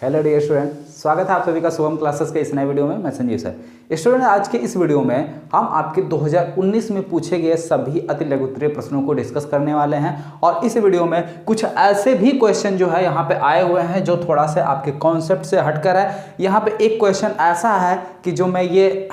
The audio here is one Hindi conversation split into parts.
हेलो डियर स्टूडेंट, स्वागत है आप सभी का शुभम क्लासेस के इस नए वीडियो में। मैं संजीव सर। स्टूडेंट, आज के इस वीडियो में हम आपके 2019 में पूछे गए सभी अति लघु उत्तरीय प्रश्नों को डिस्कस करने वाले हैं। और इस वीडियो में कुछ ऐसे भी क्वेश्चन जो है यहाँ पे आए हुए हैं जो थोड़ा सा आपके कॉन्सेप्ट से हटकर है। यहाँ पे एक क्वेश्चन ऐसा है कि जो मैं ये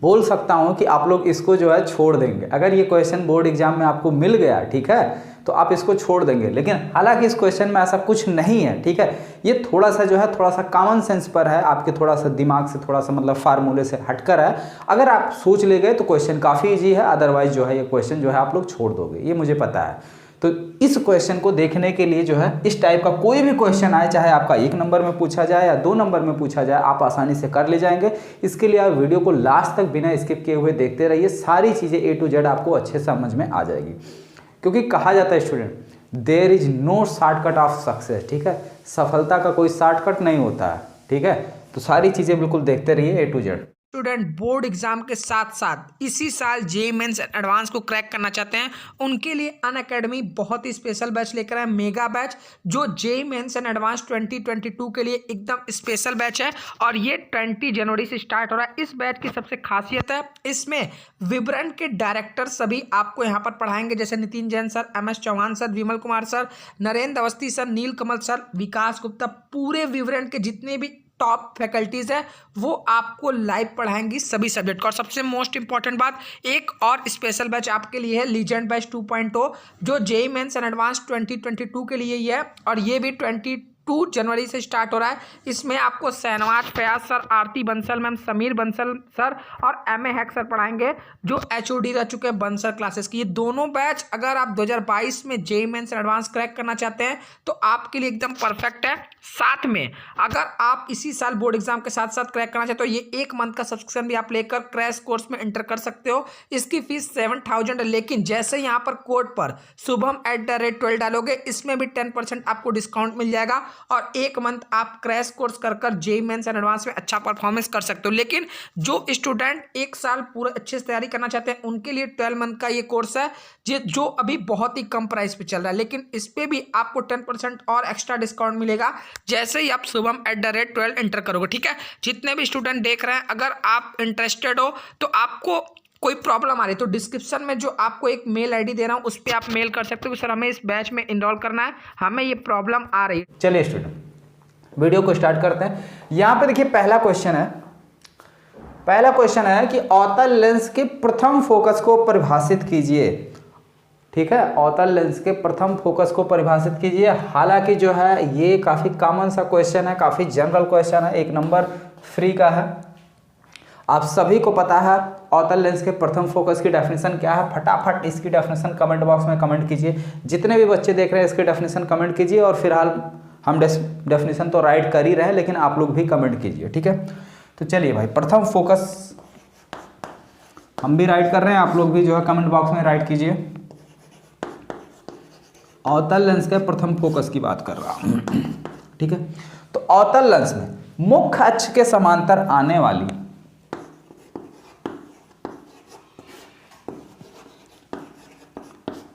बोल सकता हूँ कि आप लोग इसको जो है छोड़ देंगे। अगर ये क्वेश्चन बोर्ड एग्जाम में आपको मिल गया, ठीक है, तो आप इसको छोड़ देंगे। लेकिन हालांकि इस क्वेश्चन में ऐसा कुछ नहीं है, ठीक है। ये थोड़ा सा जो है थोड़ा सा कॉमन सेंस पर है, आपके थोड़ा सा दिमाग से थोड़ा सा मतलब फार्मूले से हटकर है। अगर आप सोच ले गए तो क्वेश्चन काफ़ी ईजी है, अदरवाइज जो है ये क्वेश्चन जो है आप लोग छोड़ दोगे, ये मुझे पता है। तो इस क्वेश्चन को देखने के लिए जो है इस टाइप का कोई भी क्वेश्चन आए, चाहे आपका 1 नंबर में पूछा जाए या 2 नंबर में पूछा जाए, आप आसानी से कर ले जाएंगे। इसके लिए आप वीडियो को लास्ट तक बिना स्किप किए हुए देखते रहिए। सारी चीज़ें A to Z आपको अच्छे समझ में आ जाएगी। क्योंकि कहा जाता है student, there is no shortcut of success, ठीक है। सफलता का कोई शॉर्टकट नहीं होता है, ठीक है। तो सारी चीज़ें बिल्कुल देखते रहिए A to Z। Student board exam के साथ साथ इसी साल जेईई मेंस एडवांस को क्रैक करना चाहते हैं, उनके लिए अनअकैडमी बहुत ही स्पेशल बैच लेकर आए, मेगा बैच, जो जेईई मेंस एंड एडवांस 2022 के लिए एकदम स्पेशल बैच है। और ये 20 जनवरी से स्टार्ट हो रहा है। इस बैच की सबसे खासियत है, इसमें विवरण के डायरेक्टर सभी आपको यहाँ पर पढ़ाएंगे, जैसे Nitin Jain sir, MS Chauhan sir, Vimal Kumar sir, Narendra Awasthi sir, Neel Kamal sir, Vikas Gupta, पूरे विवरण के जितने भी टॉप फैकल्टीज है वो आपको लाइव पढ़ाएंगी सभी सब्जेक्ट का। और सबसे मोस्ट इंपॉर्टेंट बात, एक और स्पेशल बैच आपके लिए है, लीजेंड बैच 2.0, जो जेईई मेंस एंड एडवांस 2022 के लिए ही है। और ये भी 22 जनवरी से स्टार्ट हो रहा है। इसमें आपको शहनवाज फयाज सर, आरती बंसल मैम, समीर बंसल सर और MA हैक सर पढ़ाएंगे, जो HOD रह चुके हैं बंसल क्लासेस की। ये दोनों बैच अगर आप 2022 में जेईई मेंस एडवांस क्रैक करना चाहते हैं तो आपके लिए एकदम परफेक्ट है। साथ में अगर आप इसी साल बोर्ड एग्जाम के साथ साथ क्रैक करना चाहते हो, ये 1 मंथ का सब्सक्रिप्शन भी आप लेकर क्रैश कोर्स में एंटर कर सकते हो। इसकी फीस 7000 है, लेकिन जैसे यहाँ पर कोड पर शुभम@12 डालोगे, इसमें भी 10% आपको डिस्काउंट मिल जाएगा। और 1 मंथ आप क्रैश कोर्स कर जेईई मेंस एंड एडवांस में अच्छा परफॉर्मेंस कर सकते हो। लेकिन जो स्टूडेंट 1 साल पूरा अच्छे से तैयारी करना चाहते हैं, उनके लिए 12 मंथ का ये कोर्स है, जो अभी बहुत ही कम प्राइस पे चल रहा है। लेकिन इस पे भी आपको 10% और एक्स्ट्रा डिस्काउंट मिलेगा जैसे ही आप शुभम@12 एंटर करोगे, ठीक है। जितने भी स्टूडेंट देख रहे हैं, अगर आप इंटरेस्टेड हो तो आपको कोई प्रॉब्लम आ रही है तो डिस्क्रिप्शन में जो आपको एक मेल ID दे रहा हूँ उस पर आप मेल कर सकते हो कि सर हमें इस बैच में इनरोल करना है, हमें ये प्रॉब्लम आ रही है। चलिए स्टूडेंट, वीडियो को स्टार्ट करते हैं। यहाँ पे देखिए पहला क्वेश्चन है कि अवतल लेंस के प्रथम फोकस को परिभाषित कीजिए, ठीक है। अवतल लेंस के प्रथम फोकस को परिभाषित कीजिए। हालांकि जो है ये काफ़ी कॉमन सा क्वेश्चन है, काफ़ी जनरल क्वेश्चन है, 1 नंबर फ्री का है। आप सभी को पता है अवतल लेंस के प्रथम फोकस की डेफिनेशन क्या है। फटाफट इसकी डेफिनेशन कमेंट बॉक्स में कमेंट कीजिए। जितने भी बच्चे देख रहे हैं इसकी डेफिनेशन कमेंट कीजिए। और फिलहाल हम डेफिनेशन तो राइट कर ही रहे हैं, लेकिन आप लोग भी कमेंट कीजिए, ठीक है। तो चलिए भाई, प्रथम फोकस हम भी राइट कर रहे हैं, आप लोग भी जो है कमेंट बॉक्स में राइट कीजिए। अवतल लेंस के प्रथम फोकस की बात कर रहा हूं, ठीक है। तो अवतल लेंस में मुख्य अक्ष के समांतर आने वाली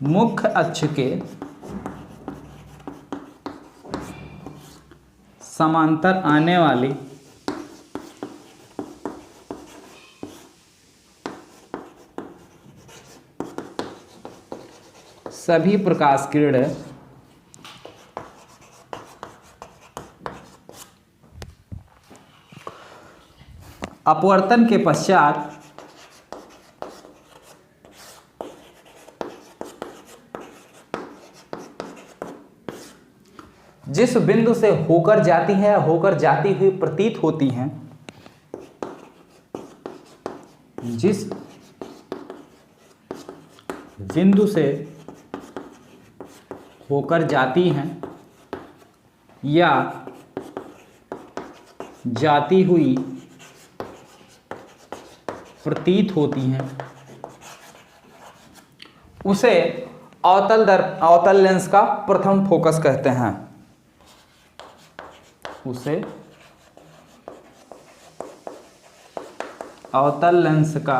मुख्य अक्ष के समांतर आने वाली सभी प्रकाश किरणें अपवर्तन के पश्चात जिस बिंदु से होकर जाती है, होकर जाती हुई प्रतीत होती हैं, जिस बिंदु से होकर जाती हैं या जाती हुई प्रतीत होती हैं, उसे अवतल लेंस का प्रथम फोकस कहते हैं। उसे अवतल लेंस का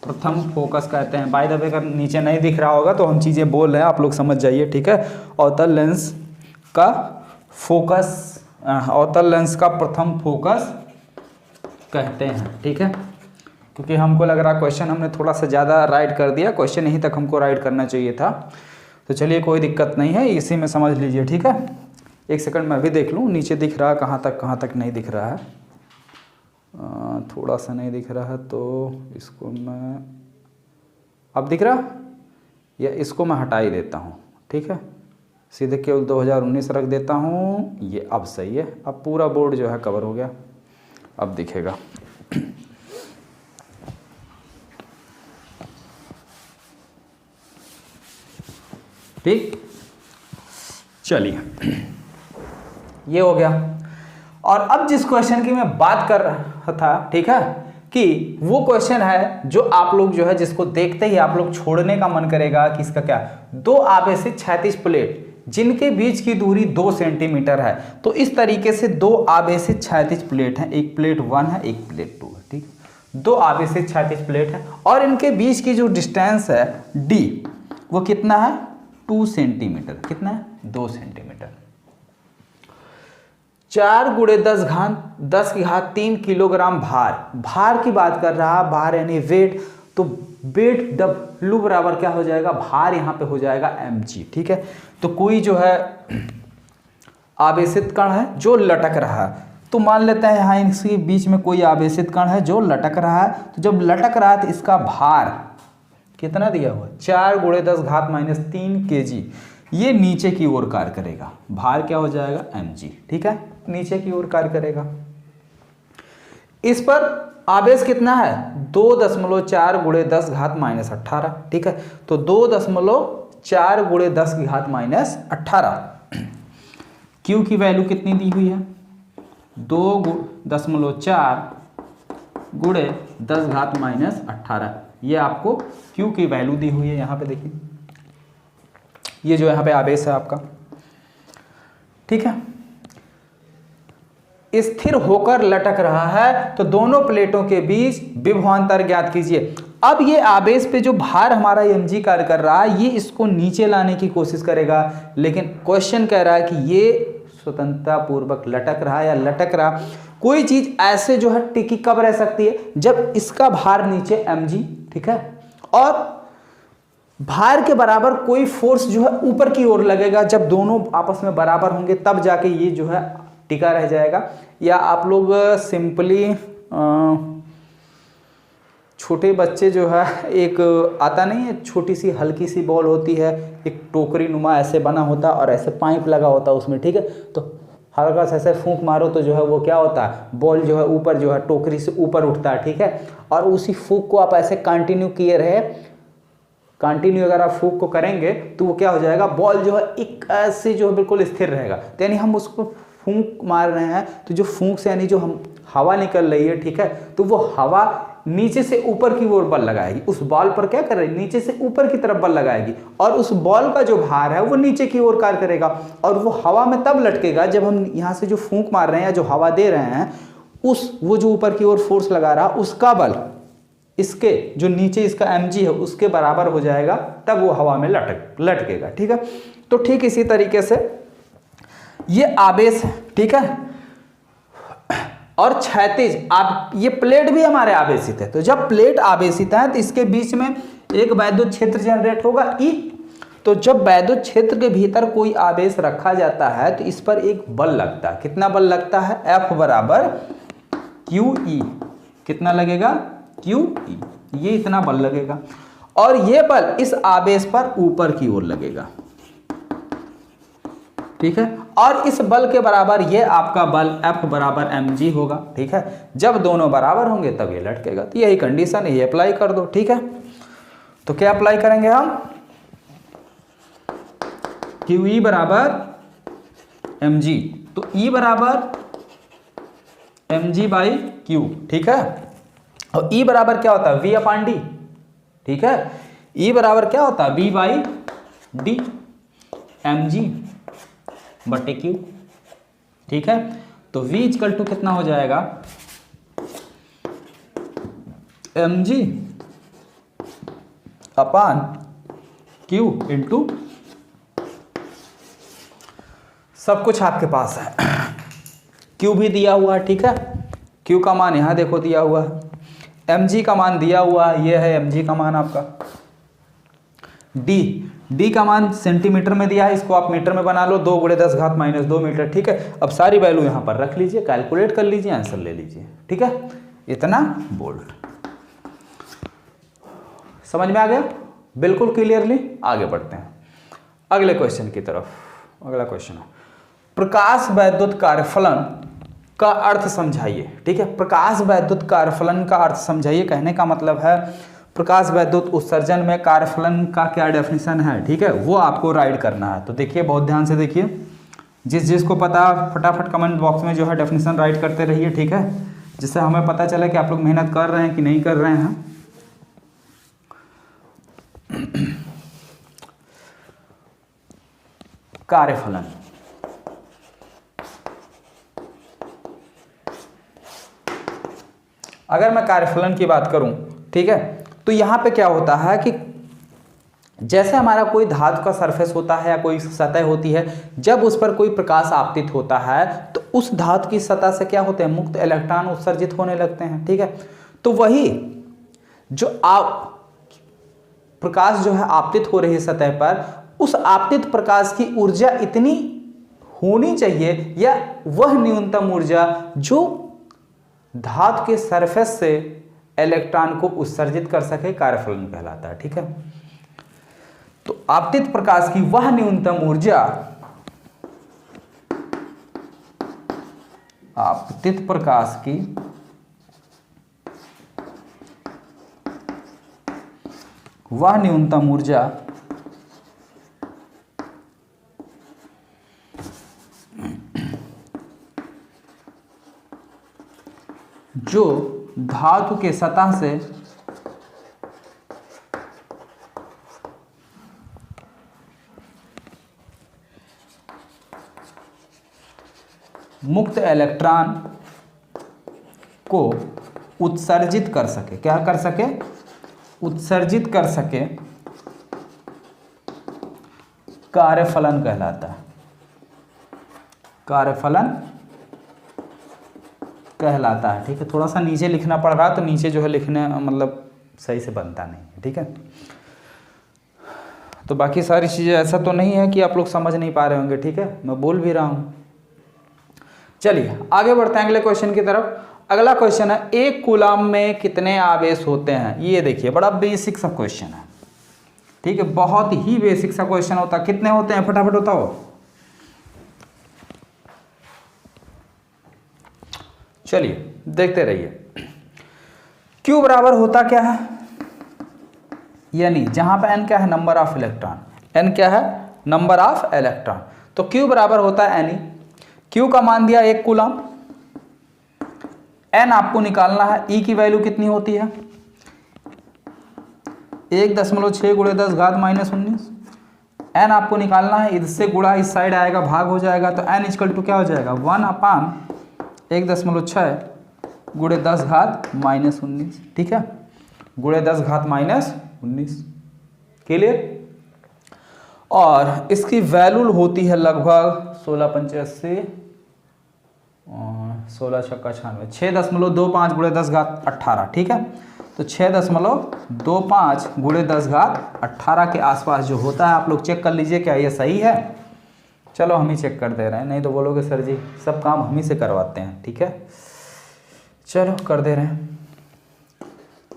प्रथम फोकस कहते हैं। बाय द वे, अगर नीचे नहीं दिख रहा होगा तो हम चीज़ें बोल रहे हैं, आप लोग समझ जाइए, ठीक है। अवतल लेंस का फोकस, अवतल लेंस का प्रथम फोकस कहते हैं। ठीक है, क्योंकि हमको लग रहा क्वेश्चन हमने थोड़ा सा ज़्यादा राइट कर दिया, क्वेश्चन यहीं तक हमको राइट करना चाहिए था। तो चलिए कोई दिक्कत नहीं है, इसी में समझ लीजिए। ठीक है, एक सेकंड मैं भी देख लूँ नीचे दिख रहा कहाँ तक नहीं दिख रहा है, थोड़ा सा नहीं दिख रहा है, तो इसको मैं, अब दिख रहा या इसको मैं हटा ही देता हूँ। ठीक है, सीधे केवल 2019 रख देता हूँ, ये अब सही है। अब पूरा बोर्ड जो है कवर हो गया, अब दिखेगा। ठीक, चलिए ये हो गया। और अब जिस क्वेश्चन की मैं बात कर रहा था, ठीक है, कि वो क्वेश्चन है जो आप लोग जो है जिसको देखते ही आप लोग छोड़ने का मन करेगा कि इसका क्या, दो आवेशित क्षैतिज प्लेट जिनके बीच की दूरी 2 सेंटीमीटर है। तो इस तरीके से दो आवेशित क्षैतिज प्लेट हैं, एक प्लेट 1 है एक प्लेट 2 है। ठीक, दो आवेशित क्षैतिज प्लेट है और इनके बीच की जो डिस्टेंस है d वो कितना है, 2 सेंटीमीटर। कितना है, 2 सेंटीमीटर। 4 × 10⁻³ किलोग्राम भार की बात कर रहा, भार यानी वेट, तो वेट W बराबर क्या हो जाएगा, भार यहाँ पे हो जाएगा mg। ठीक है, तो कोई जो है आवेशित कण है जो लटक रहा है, तो मान लेते हैं यहाँ इसके बीच में कोई आवेशित कण है जो लटक रहा है। तो जब लटक रहा है तो इसका भार कितना दिया हुआ, 4 × 10⁻³ kg, ये नीचे की ओर कार्य करेगा। भार क्या हो जाएगा, mg। ठीक है, नीचे की ओर कार्य करेगा। इस पर आवेश कितना है, 2.4 × 10⁻18। ठीक है, तो 2.4 × 10⁻18। Q की वैल्यू कितनी दी हुई है, 2.4 × 10⁻18। ये आपको Q की वैल्यू दी हुई है, यहाँ पे देखिए, ये जो यहाँ पे आवेश है आपका। ठीक है, स्थिर होकर लटक रहा है, तो दोनों प्लेटों के बीच विभवांतर ज्ञात कीजिए। अब ये आवेश पे जो भार हमारा mg कार्य कर रहा है, ये इसको नीचे लाने की कोशिश करेगा, लेकिन क्वेश्चन कह रहा है कि ये स्वतंत्रता पूर्वक लटक रहा है या लटक रहा। कोई चीज ऐसे जो है टिकी कब रह सकती है, जब इसका भार नीचे mg, ठीक है, और भार के बराबर कोई फोर्स जो है ऊपर की ओर लगेगा। जब दोनों आपस में बराबर होंगे तब जाके ये जो है टिका रह जाएगा। या आप लोग सिंपली छोटे बच्चे जो है, एक आता नहीं है, छोटी सी हल्की सी बॉल होती है, एक टोकरी नुमा ऐसे बना होता है और ऐसे पाइप लगा होता है उसमें। ठीक है, तो हल्का सा ऐसे फूंक मारो तो जो है वो क्या होता है, बॉल जो है ऊपर जो है टोकरी से ऊपर उठता है। ठीक है, और उसी फूंक को आप ऐसे कंटिन्यू किए रहे, कंटिन्यू अगर आप फूंक को करेंगे तो वो क्या हो जाएगा, बॉल जो है एक ऐसे जो है बिल्कुल स्थिर रहेगा। तो यानी हम उसको फूंक मार रहे हैं, तो जो फूंक से यानी जो हम हवा निकल रही है, ठीक है, तो वो हवा नीचे से ऊपर की ओर बल लगाएगी। उस बॉल पर क्या कर रही है, नीचे से ऊपर की तरफ बल लगाएगी, और उस बॉल का जो भार है वो नीचे की ओर कार्य करेगा, और वो हवा में तब लटकेगा जब हम यहाँ से जो फूंक मार रहे हैं या जो हवा दे रहे हैं, वो जो ऊपर की ओर फोर्स लगा रहा उसका बल इसके जो नीचे इसका mg है उसके बराबर हो जाएगा, तब वो हवा में लटकेगा। ठीक है, तो ठीक इसी तरीके से ये आवेश है। ठीक है, और क्षैतिज आप, ये प्लेट भी हमारे आवेशित है। तो जब प्लेट आवेशित है तो इसके बीच में एक वैद्युत क्षेत्र जनरेट होगा E। तो जब वैद्युत क्षेत्र के भीतर कोई आवेश रखा जाता है तो इस पर एक बल लगता है। कितना बल लगता है, F बराबर QE। कितना लगेगा, QE, ये इतना बल लगेगा, और ये बल इस आवेश पर ऊपर की ओर लगेगा। ठीक है, और इस बल के बराबर ये आपका बल F बराबर mg होगा। ठीक है, जब दोनों बराबर होंगे तब ये लटकेगा। तो यही कंडीशन है, ये अप्लाई कर दो। ठीक है, तो क्या अप्लाई करेंगे हम, QE बराबर mg, तो E बराबर mg/q। ठीक है, और E बराबर क्या होता है, V/d। ठीक है, E बराबर क्या होता है, V/d mg/q। ठीक है, तो V इक्वल टू कितना हो जाएगा, mg/q इंटू सब कुछ आपके पास है। Q भी दिया हुआ है, ठीक है, Q का मान यहाँ देखो दिया हुआ है, mg का मान दिया हुआ है, ये है mg का मान आपका, d का मान सेंटीमीटर में दिया है, इसको आप मीटर में बना लो, 2 × 10⁻² मीटर, ठीक है। अब सारी वैल्यू यहाँ पर रख लीजिए, कैलकुलेट कर लीजिए, आंसर ले लीजिए, ठीक है, इतना बोल्ट। समझ में आ गया? बिल्कुल क्लियरली। आगे बढ़ते हैं अगले क्वेश्चन की तरफ। अगला क्वेश्चन है प्रकाश वैद्युत कार्यफलन का अर्थ समझाइए, ठीक है। प्रकाश वैद्युत कार्यफलन का अर्थ समझाइए, कहने का मतलब है प्रकाश वैद्युत उत्सर्जन में कार्यफलन का क्या डेफिनेशन है, ठीक है, वो आपको राइट करना है। तो देखिए, बहुत ध्यान से देखिए, जिसको पता फटाफट कमेंट बॉक्स में जो है डेफिनेशन राइट करते रहिए, ठीक है, जिससे हमें पता चले कि आप लोग मेहनत कर रहे हैं कि नहीं कर रहे हैं। कार्यफलन, अगर मैं कार्यफलन की बात करूं, ठीक है, तो यहां पे क्या होता है कि जैसे हमारा कोई धातु का सरफेस होता है या कोई सतह होती है, जब उस पर कोई प्रकाश आपतित होता है तो उस धातु की सतह से क्या होते हैं, मुक्त इलेक्ट्रॉन उत्सर्जित होने लगते हैं, ठीक है। तो वही जो प्रकाश जो है आपतित हो रही है सतह पर, उस आपतित प्रकाश की ऊर्जा इतनी होनी चाहिए, या वह न्यूनतम ऊर्जा जो धातु के सरफेस से इलेक्ट्रॉन को उत्सर्जित कर सके, कार्यफलन कहलाता है, ठीक है। तो आपतित प्रकाश की वह न्यूनतम ऊर्जा, आपतित प्रकाश की वह न्यूनतम ऊर्जा जो धातु के सतह से मुक्त इलेक्ट्रॉन को उत्सर्जित कर सके, क्या कर सके, उत्सर्जित कर सके, कार्यफलन कहलाता है, कार्यफलन कहलाता है, ठीक है। थोड़ा सा नीचे लिखना पड़ रहा है, तो नीचे जो है लिखने मतलब सही से बनता नहीं है, ठीक है। तो बाकी सारी चीज़ें ऐसा तो नहीं है कि आप लोग समझ नहीं पा रहे होंगे, ठीक है, मैं बोल भी रहा हूँ। चलिए आगे बढ़ते हैं अगले क्वेश्चन की तरफ। अगला क्वेश्चन है एक कूलम में कितने आवेश होते हैं। ये देखिए, बड़ा बेसिक सा क्वेश्चन है, ठीक है, बहुत ही बेसिक सा क्वेश्चन होता है। कितने होते हैं फटाफट बताओ। चलिए देखते रहिए। Q बराबर होता क्या है, यानी जहां पे N क्या है, नंबर ऑफ इलेक्ट्रॉन, N क्या है, नंबर ऑफ इलेक्ट्रॉन, तो Q बराबर होता है N। Q का मान दिया 1 कूलम, N आपको निकालना है, E की वैल्यू कितनी होती है, 1.6 × 10⁻−19। N आपको निकालना है, इससे गुणा इस साइड आएगा, भाग हो जाएगा, तो N इक्वल टू क्या हो जाएगा, 1/1.6 × 10⁻−19, ठीक है, × 10⁻−19, क्लियर। और इसकी वैल्यू होती है लगभग 16×5 = 80, 16 × 6 = 6.25 × 10⁻18, ठीक है। तो 6.25 × 10⁻18 के आसपास जो होता है, आप लोग चेक कर लीजिए क्या ये सही है। चलो हम ही चेक कर दे रहे हैं, नहीं तो बोलोगे सर जी सब काम हम ही से करवाते हैं, ठीक है। चलो कर दे रहे हैं।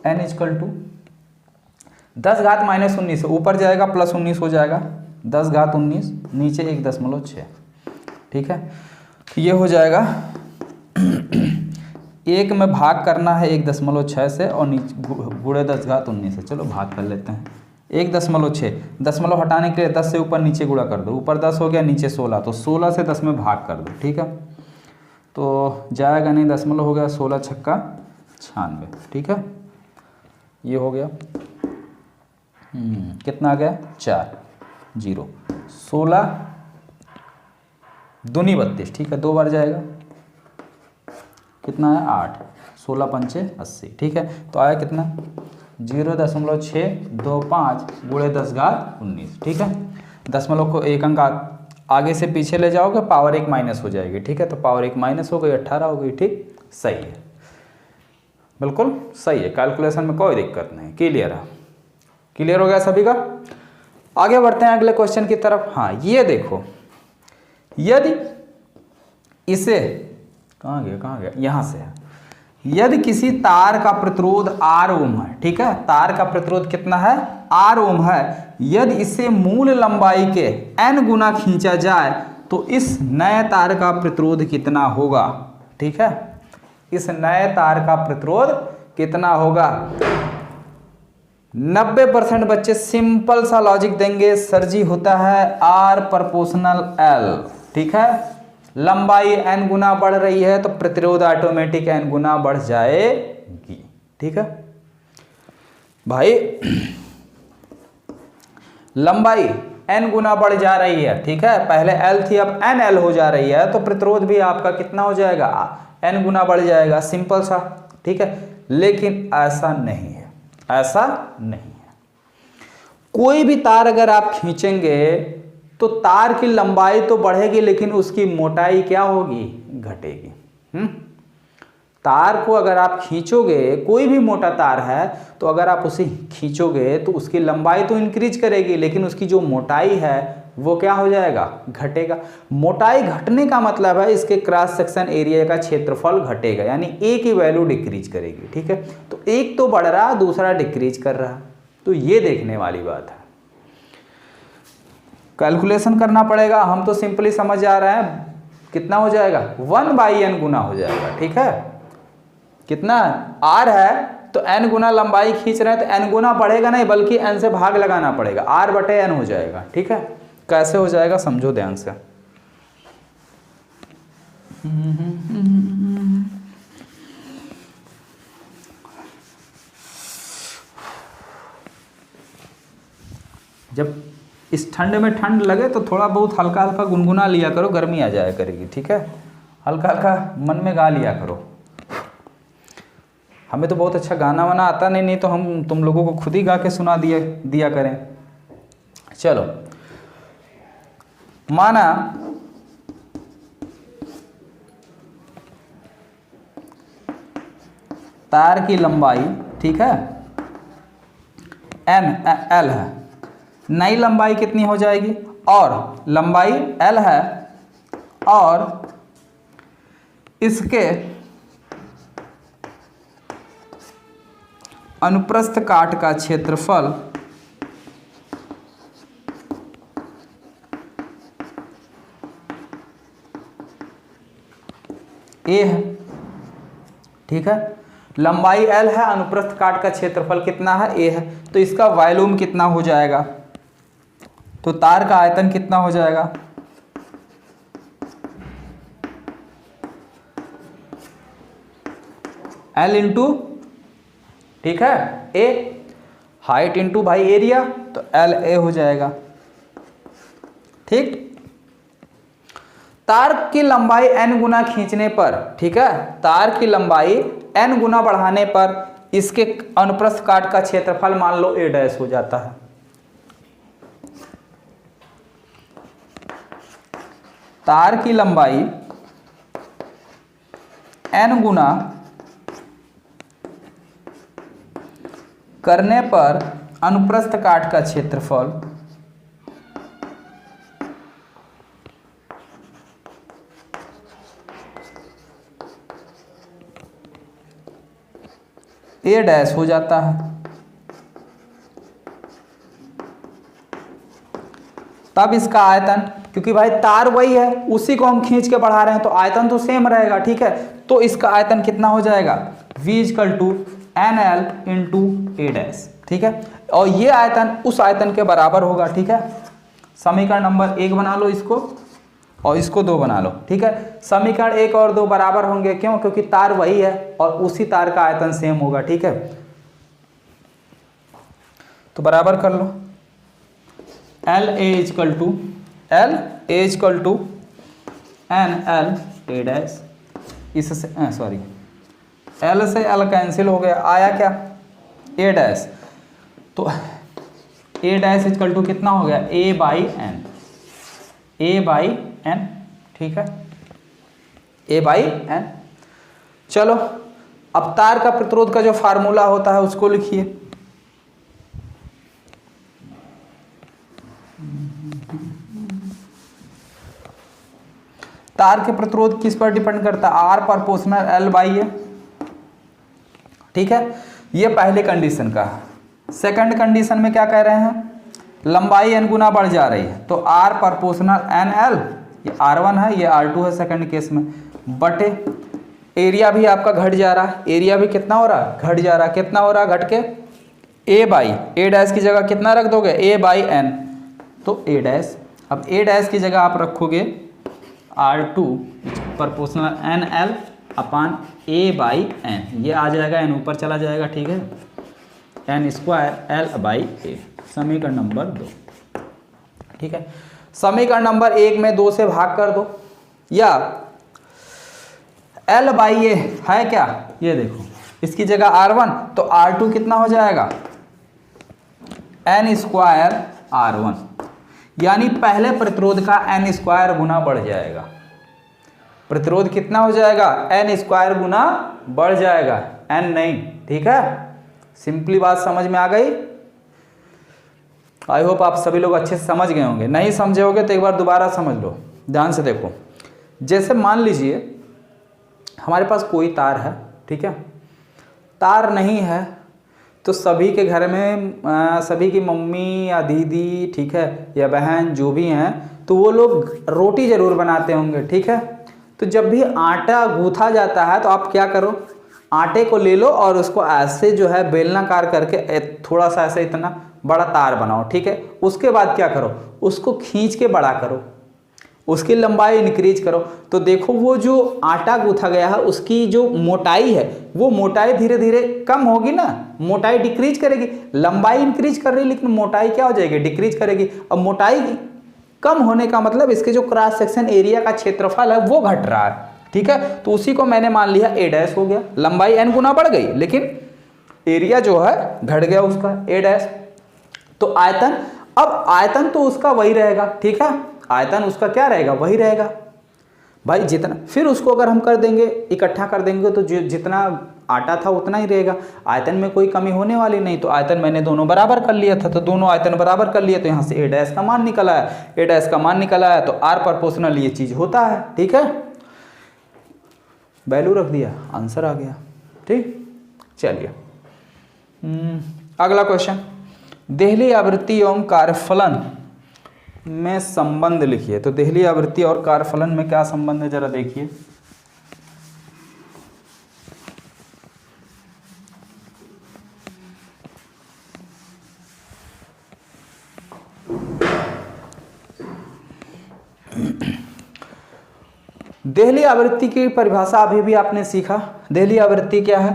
N = 10⁻−19 ऊपर जाएगा +19 हो जाएगा, 10⁻19 नीचे 1.6, ठीक है। ये हो जाएगा, 1 में भाग करना है 1.6 से और नीचे × 10⁻19 से, चलो भाग कर लेते हैं। 1.6 दशमलव हटाने के लिए 10 से ऊपर नीचे गुणा कर दो, ऊपर 10 हो गया नीचे 16, तो 16 से 10 में भाग कर दो, ठीक है। तो जाएगा नहीं, दशमलव हो गया, 16 × 6 = 96, ठीक है। ये हो गया, कितना आ गया, 4 0, 16 दूनी 32, ठीक है, 2 बार जाएगा, कितना है 8, 16×5 = 80, ठीक है। तो आया कितना, 0.625 × 10⁻19, ठीक है। दशमलव को एक अंक आगे से पीछे ले जाओगे पावर 1 माइनस हो जाएगी, ठीक है। तो पावर 1 माइनस हो गई, 18 हो गई, ठीक, सही है, बिल्कुल सही है, कैलकुलेशन में कोई दिक्कत नहीं, क्लियर है। क्लियर हो गया सभी का। आगे बढ़ते हैं अगले क्वेश्चन की तरफ। हाँ ये देखो, यदि इसे कहाँ गया, यहाँ से है। यदि किसी तार का प्रतिरोध R ओम है, ठीक है, तार का प्रतिरोध कितना है, R ओम है। यदि इसे मूल लंबाई के n गुना खींचा जाए तो इस नए तार का प्रतिरोध कितना होगा, ठीक है, इस नए तार का प्रतिरोध कितना होगा। 90% बच्चे सिंपल सा लॉजिक देंगे, सर जी होता है R प्रोपोर्शनल L, ठीक है। लंबाई n गुना बढ़ रही है तो प्रतिरोध ऑटोमेटिक n गुना बढ़ जाएगी, ठीक है भाई। लंबाई n गुना बढ़ जा रही है, ठीक है, पहले L थी अब NL हो जा रही है, तो प्रतिरोध भी आपका कितना हो जाएगा, n गुना बढ़ जाएगा, सिंपल सा, ठीक है। लेकिन ऐसा नहीं है, ऐसा नहीं है। कोई भी तार अगर आप खींचेंगे तो तार की लंबाई तो बढ़ेगी लेकिन उसकी मोटाई क्या होगी, घटेगी। तार को अगर आप खींचोगे, कोई भी मोटा तार है तो अगर आप उसे खींचोगे तो उसकी लंबाई तो इंक्रीज करेगी लेकिन उसकी जो मोटाई है वो क्या हो जाएगा, घटेगा। मोटाई घटने का मतलब है इसके क्रॉस सेक्शन एरिया का क्षेत्रफल घटेगा, यानी ए की वैल्यू डिक्रीज करेगी, ठीक है। तो एक तो बढ़ रहा, दूसरा डिक्रीज कर रहा, तो ये देखने वाली बात है। कैलकुलेशन करना पड़ेगा, हम तो सिंपली समझ जा रहे हैं, कितना हो जाएगा, 1/n गुना हो जाएगा, ठीक है। कितना r है तो n गुना लंबाई खींच रहे हैं तो n गुना बढ़ेगा नहीं बल्कि n से भाग लगाना पड़ेगा, r/n हो जाएगा, ठीक है। कैसे हो जाएगा समझो ध्यान से। जब इस ठंड में ठंड लगे तो थोड़ा बहुत हल्का हल्का गुनगुना लिया करो, गर्मी आ जाया करेगी, ठीक है। हल्का हल्का मन में गा लिया करो। हमें तो बहुत अच्छा गाना वाना आता नहीं तो हम तुम लोगों को खुद ही गा के सुना दिया करें। चलो, माना तार की लंबाई, ठीक है, L है, नई लंबाई कितनी हो जाएगी, और लंबाई L है और इसके अनुप्रस्थ काट का क्षेत्रफल A है, ठीक है। लंबाई L है, अनुप्रस्थ काट का क्षेत्रफल कितना है, A है, तो इसका वॉल्यूम कितना हो जाएगा, तो तार का आयतन कितना हो जाएगा, L इंटू, ठीक है, A, हाइट इंटू भाई एरिया, तो LA हो जाएगा, ठीक। तार की लंबाई n गुना खींचने पर, ठीक है, तार की लंबाई n गुना बढ़ाने पर इसके अनुप्रस्थ काट का क्षेत्रफल मान लो A डैश हो जाता है। तार की लंबाई n गुना करने पर अनुप्रस्थ काट का क्षेत्रफल A डैश हो जाता है। तब इसका आयतन, क्योंकि भाई तार वही है उसी को हम खींच के बढ़ा रहे हैं तो आयतन तो सेम रहेगा, ठीक है। तो इसका आयतन कितना हो जाएगा, V = NL × A डैश, ठीक है। और ये आयतन उस आयतन के बराबर होगा, ठीक है। समीकरण नंबर 1 बना लो इसको और इसको 2 बना लो, ठीक है। समीकरण 1 और 2 बराबर होंगे, क्यों, क्योंकि तार वही है और उसी तार का आयतन सेम होगा, ठीक है। तो बराबर कर लो, LA = NL A डैश, इससे सॉरी L से L कैंसिल हो गया, आया क्या, A डैश। तो A डैश = कितना हो गया, A/N, A/n, ठीक है, A/n। चलो अब तार का प्रतिरोध का जो फार्मूला होता है उसको लिखिए। तार के प्रतिरोध किस पर डिपेंड करता है? R प्रोपोर्शनल L/A, ठीक है, ये पहले कंडीशन का है। सेकंड कंडीशन में क्या कह रहे हैं? लंबाई n गुना बढ़ जा रही है, तो R प्रोपोर्शनल NL, ये R1 है, ये R2 है सेकंड केस में, बटे एरिया भी आपका घट जा रहा है। एरिया भी कितना हो रहा है? घट जा रहा है। कितना हो रहा है घट के? A/A' की जगह कितना रख दोगे? A/n, तो A'। अब A' की जगह आप रखोगे R2 प्रोपोर्शनल NL अपान A/n, ये आ जाएगा, n ऊपर चला जाएगा, ठीक है, n² L/A, समीकरण नंबर 2, ठीक है। समीकरण नंबर 1 में 2 से भाग कर दो, या L/A है क्या? ये देखो, इसकी जगह R1, तो R2 कितना हो जाएगा? n² R1, यानी पहले प्रतिरोध का n² गुना बढ़ जाएगा। प्रतिरोध कितना हो जाएगा? n² गुना बढ़ जाएगा, n नहीं, ठीक है। सिंपली बात समझ में आ गई? आई होप आप सभी लोग अच्छे से समझ गए होंगे। नहीं समझे होगे तो एक बार दोबारा समझ लो, ध्यान से देखो। जैसे मान लीजिए हमारे पास कोई तार है, ठीक है, तार नहीं है तो सभी के घर में सभी की मम्मी या दीदी, ठीक है, या बहन जो भी हैं, तो वो लोग रोटी ज़रूर बनाते होंगे, ठीक है। तो जब भी आटा गूंथा जाता है तो आप क्या करो? आटे को ले लो और उसको ऐसे जो है बेलनाकार करके थोड़ा सा ऐसे इतना बड़ा तार बनाओ, ठीक है। उसके बाद क्या करो? उसको खींच के बड़ा करो, उसकी लंबाई इंक्रीज करो, तो देखो वो जो आटा गूंथा गया है उसकी जो मोटाई है वो मोटाई धीरे धीरे कम होगी ना, मोटाई डिक्रीज करेगी। लंबाई इंक्रीज कर रही है लेकिन मोटाई क्या हो जाएगी? डिक्रीज करेगी। अब मोटाई कम होने का मतलब इसके जो क्रॉस सेक्शन एरिया का क्षेत्रफल है वो घट रहा है, ठीक है। तो उसी को मैंने मान लिया A' हो गया। लंबाई n गुना बढ़ गई लेकिन एरिया जो है घट गया उसका, A'। तो आयतन, अब आयतन तो उसका वही रहेगा, ठीक है, आयतन उसका क्या रहेगा? वही रहेगा भाई, जितना, फिर उसको अगर हम कर देंगे, इकट्ठा कर देंगे, तो जितना आटा था उतना ही रहेगा, आयतन में कोई कमी होने वाली नहीं। तो आयतन मैंने दोनों बराबर कर लिया था, तो दोनों आयतन बराबर कर लिए, तो यहाँ से A' का मान निकल आया। A' का मान निकल आया तो R प्रोपोर्शनल ये चीज़ होता है, ठीक है, वैल्यू रख दिया, आंसर आ गया, ठीक। चलिए अगला क्वेश्चन, देहली आवृत्ति एवं कार्यफलन में संबंध लिखिए। तो देहली आवृत्ति और कार्यफलन में क्या संबंध है जरा देखिए। देहली आवृत्ति की परिभाषा अभी भी आपने सीखा, देहली आवृत्ति क्या है,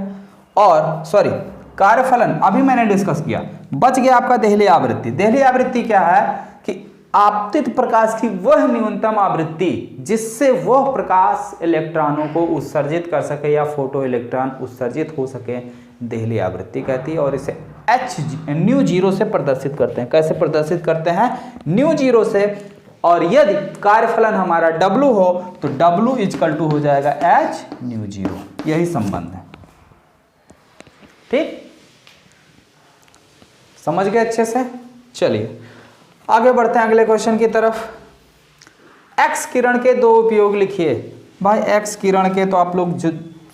और सॉरी कार्यफलन अभी मैंने डिस्कस किया, बच गया आपका देहली आवृत्ति। देहली आवृत्ति क्या है कि आपतित प्रकाश की वह न्यूनतम आवृत्ति जिससे वह प्रकाश इलेक्ट्रॉनों को उत्सर्जित कर सके या फोटो इलेक्ट्रॉन उत्सर्जित हो सके, देहली आवृत्ति कहती है। और इसे ν0 से प्रदर्शित करते हैं। कैसे प्रदर्शित करते हैं? ν0 से। और यदि कार्यफलन हमारा W हो तो W = हो जाएगा h ν0, यही संबंध है, ठीक, समझ गए अच्छे से। चलिए आगे बढ़ते हैं अगले क्वेश्चन की तरफ। एक्स किरण के 2 उपयोग लिखिए। भाई एक्स किरण के तो आप लोग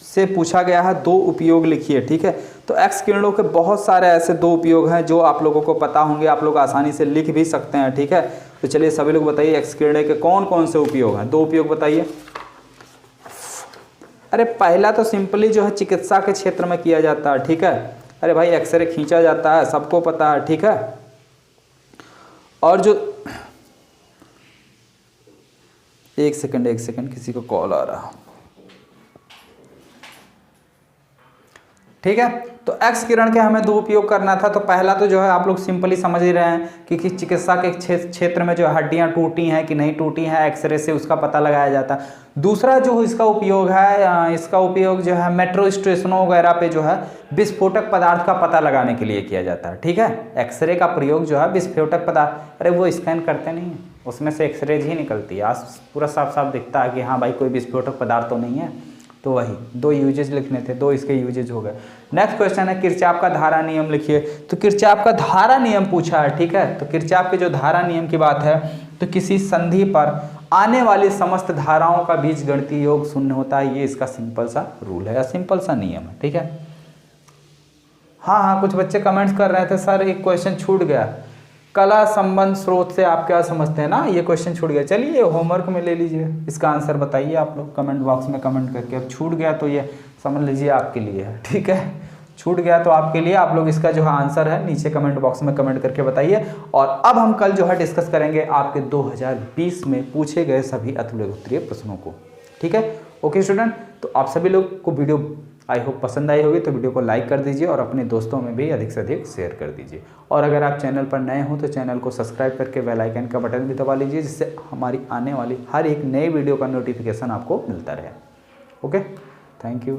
से पूछा गया है 2 उपयोग लिखिए, ठीक है। तो एक्स किरणों के बहुत सारे ऐसे 2 उपयोग हैं जो आप लोगों को पता होंगे, आप लोग आसानी से लिख भी सकते हैं, ठीक है। तो चलिए सभी लोग बताइए एक्स किरणें के कौन कौन से उपयोग हैं। 2 उपयोग बताइए। अरे पहला तो सिंपली जो है चिकित्सा के क्षेत्र में किया जाता है, ठीक है। अरे भाई एक्सरे खींचा जाता है, सबको पता है, ठीक है। और जो एक सेकंड किसी को कॉल आ रहा, ठीक है। तो एक्स किरण के हमें 2 उपयोग करना था। तो पहला तो जो है आप लोग सिंपली समझ ही रहे हैं कि चिकित्सा के क्षेत्र में जो हड्डियां टूटी हैं कि नहीं टूटी हैं, एक्सरे से उसका पता लगाया जाता है। दूसरा जो इसका उपयोग है, इसका उपयोग जो है मेट्रो स्टेशनों वगैरह पे जो है विस्फोटक पदार्थ का पता लगाने के लिए किया जाता है, ठीक है। एक्सरे का प्रयोग जो है विस्फोटक पदार्थ, अरे वो स्कैन करते नहीं है, उसमें से एक्सरेज ही निकलती है। आज पूरा साफ साफ दिखता है कि हाँ भाई कोई विस्फोटक पदार्थ तो नहीं है। तो वही 2 यूजेज लिखने थे, 2 इसके यूजेज हो गए। नेक्स्ट क्वेश्चन है किरचॉफ का धारा नियम लिखिए। तो किरचॉफ का धारा नियम पूछा है, ठीक है। तो किरचॉफ के जो धारा नियम की बात है, तो किसी संधि पर आने वाली समस्त धाराओं का बीजगणितीय योग शून्य होता है। ये इसका सिंपल सा रूल है या सिंपल सा नियम है, ठीक है। हाँ, कुछ बच्चे कमेंट्स कर रहे थे सर एक क्वेश्चन छूट गया, कला संबंध स्रोत से आप क्या समझते हैं ना, ये क्वेश्चन छूट गया। चलिए होमवर्क में ले लीजिए, इसका आंसर बताइए आप लोग कमेंट बॉक्स में कमेंट करके। अब छूट गया तो ये समझ लीजिए आपके लिए है, ठीक है। छूट गया तो आपके लिए, आप लोग इसका जो है आंसर है नीचे कमेंट बॉक्स में कमेंट करके बताइए। और अब हम कल जो है डिस्कस करेंगे आपके 2020 में पूछे गए सभी अतिलघुत्तरीय प्रश्नों को, ठीक है। ओके स्टूडेंट, तो आप सभी लोग को वीडियो आई होप पसंद आई होगी, तो वीडियो को लाइक कर दीजिए और अपने दोस्तों में भी अधिक से अधिक शेयर कर दीजिए। और अगर आप चैनल पर नए हो तो चैनल को सब्सक्राइब करके बेल आइकन का बटन भी दबा लीजिए, जिससे हमारी आने वाली हर एक नए वीडियो का नोटिफिकेशन आपको मिलता रहे। Okay, thank you.